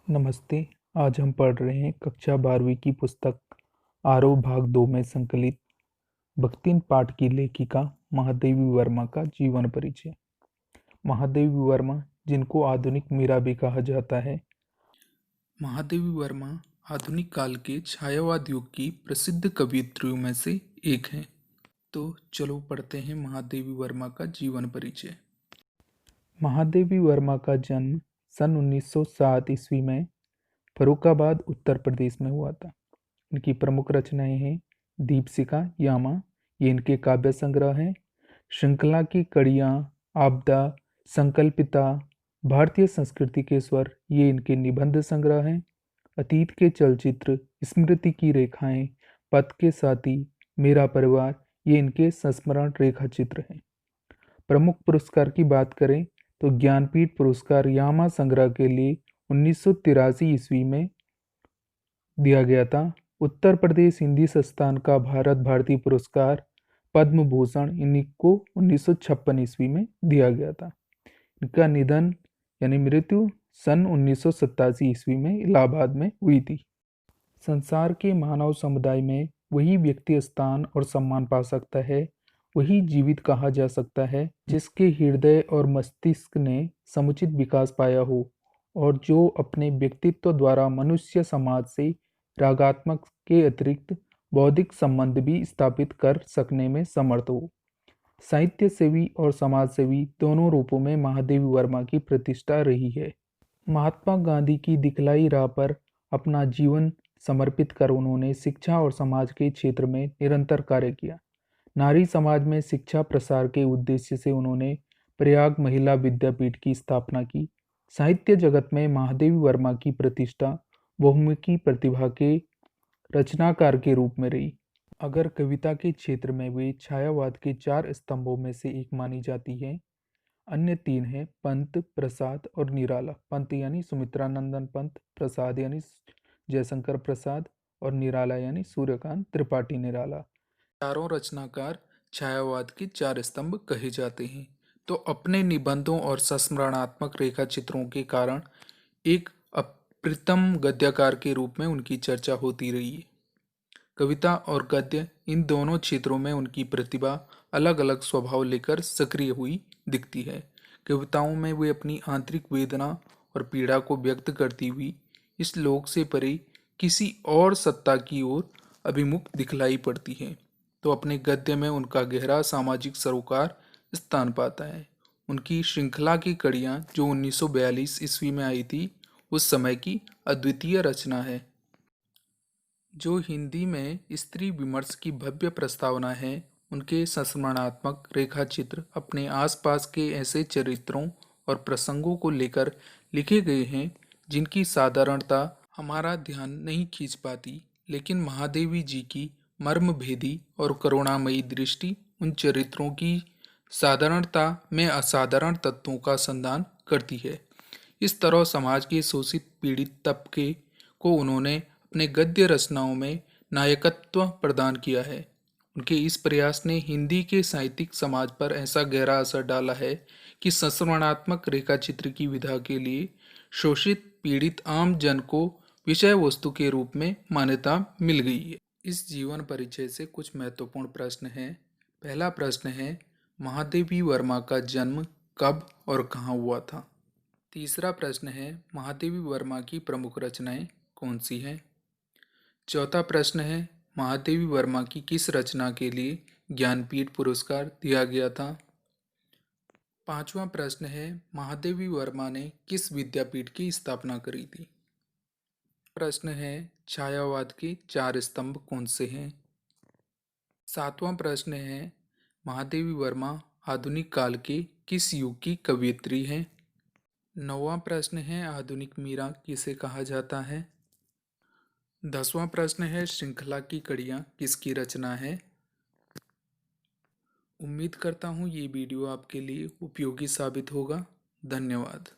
नमस्ते। आज हम पढ़ रहे हैं कक्षा 12वीं की पुस्तक आरोह भाग 2 में संकलित भक्तिन पाठ की लेखिका महादेवी वर्मा का जीवन परिचय। महादेवी वर्मा, जिनको आधुनिक मीरा भी कहा जाता है। महादेवी वर्मा आधुनिक काल के छायावाद युग की प्रसिद्ध कवयित्रियों में से एक हैं। तो चलो पढ़ते हैं महादेवी वर्मा का जीवन परिचय। महादेवी वर्मा का जन्म सन 1907 ईस्वी में फर्रुखाबाद उत्तर प्रदेश में हुआ था। इनकी प्रमुख रचनाएं हैं दीपशिखा, यामा, ये इनके काव्य संग्रह हैं। श्रृंखला की कड़ियाँ, आपदा, संकल्पिता, भारतीय संस्कृति के स्वर, ये इनके निबंध संग्रह हैं। अतीत के चलचित्र, स्मृति की रेखाएं, पथ के साथी, मेरा परिवार, ये इनके संस्मरण रेखा चित्र हैं। प्रमुख पुरस्कार की बात करें तो ज्ञानपीठ पुरस्कार यामा संग्रह के लिए 1983 ईस्वी में दिया गया था। उत्तर प्रदेश हिंदी संस्थान का भारत भारती पुरस्कार पद्म भूषण इन्हीं को 1956 ईस्वी में दिया गया था। इनका निधन यानी मृत्यु सन 1987 ईस्वी में इलाहाबाद में हुई थी। संसार के मानव समुदाय में वही व्यक्ति स्थान और सम्मान पा सकता है, वही जीवित कहा जा सकता है, जिसके हृदय और मस्तिष्क ने समुचित विकास पाया हो और जो अपने व्यक्तित्व द्वारा मनुष्य समाज से रागात्मक के अतिरिक्त बौद्धिक संबंध भी स्थापित कर सकने में समर्थ हो। साहित्य सेवी और समाज सेवी दोनों रूपों में महादेवी वर्मा की प्रतिष्ठा रही है। महात्मा गांधी की दिखलाई राह पर अपना जीवन समर्पित कर उन्होंने शिक्षा और समाज के क्षेत्र में निरंतर कार्य किया। नारी समाज में शिक्षा प्रसार के उद्देश्य से उन्होंने प्रयाग महिला विद्यापीठ की स्थापना की। साहित्य जगत में महादेवी वर्मा की प्रतिष्ठा बहुमुखी प्रतिभा के रचनाकार के रूप में रही। अगर कविता के क्षेत्र में वे छायावाद के 4 स्तंभों में से एक मानी जाती है। अन्य 3 हैं पंत, प्रसाद और निराला। पंत यानी सुमित्रानंदन पंत, प्रसाद यानी जयशंकर प्रसाद और निराला यानी सूर्यकांत त्रिपाठी निराला। चारों रचनाकार छायावाद के 4 स्तंभ कहे जाते हैं। तो अपने निबंधों और संस्मरणात्मक रेखा चित्रों के कारण एक अप्रतिम गद्यकार के रूप में उनकी चर्चा होती रही है। कविता और गद्य इन दोनों क्षेत्रों में उनकी प्रतिभा अलग अलग स्वभाव लेकर सक्रिय हुई दिखती है। कविताओं में वे अपनी आंतरिक वेदना और पीड़ा को व्यक्त करती हुई इस लोक से परे किसी और सत्ता की ओर अभिमुख दिखलाई पड़ती है। तो अपने गद्य में उनका गहरा सामाजिक सरोकार स्थान पाता है। उनकी श्रृंखला की कड़ियाँ जो 1942 ईस्वी में आई थी, उस समय की अद्वितीय रचना है। जो हिंदी में स्त्री विमर्श की भव्य प्रस्तावना है। उनके संस्मरणात्मक रेखाचित्र अपने आसपास के ऐसे चरित्रों और प्रसंगों को लेकर लिखे गए हैं जिनकी साधारणता हमारा ध्यान नहीं खींच पाती, लेकिन महादेवी जी की मर्मभेदी और करुणामयी दृष्टि उन चरित्रों की साधारणता में असाधारण तत्वों का संधान करती है। इस तरह समाज के शोषित पीड़ित तबके को उन्होंने अपने गद्य रचनाओं में नायकत्व प्रदान किया है। उनके इस प्रयास ने हिंदी के साहित्यिक समाज पर ऐसा गहरा असर डाला है कि संस्मरणात्मक रेखाचित्र की विधा के लिए शोषित पीड़ित आम जन को विषय वस्तु के रूप में मान्यता मिल गई है। इस जीवन परिचय से कुछ महत्वपूर्ण प्रश्न हैं। पहला प्रश्न है, महादेवी वर्मा का जन्म कब और कहाँ हुआ था। तीसरा प्रश्न है, महादेवी वर्मा की प्रमुख रचनाएं कौन सी हैं। चौथा प्रश्न है, महादेवी वर्मा की किस रचना के लिए ज्ञानपीठ पुरस्कार दिया गया था। पांचवा प्रश्न है, महादेवी वर्मा ने किस विद्यापीठ की स्थापना करी थी। प्रश्न है, छायावाद के 4 स्तंभ कौन से हैं। सातवां प्रश्न है, महादेवी वर्मा आधुनिक काल के किस युग की कवयित्री हैं। नौवां प्रश्न है, आधुनिक मीरा किसे कहा जाता है। 10वां प्रश्न है, श्रृंखला की कड़ियाँ किसकी रचना है। उम्मीद करता हूँ ये वीडियो आपके लिए उपयोगी साबित होगा। धन्यवाद।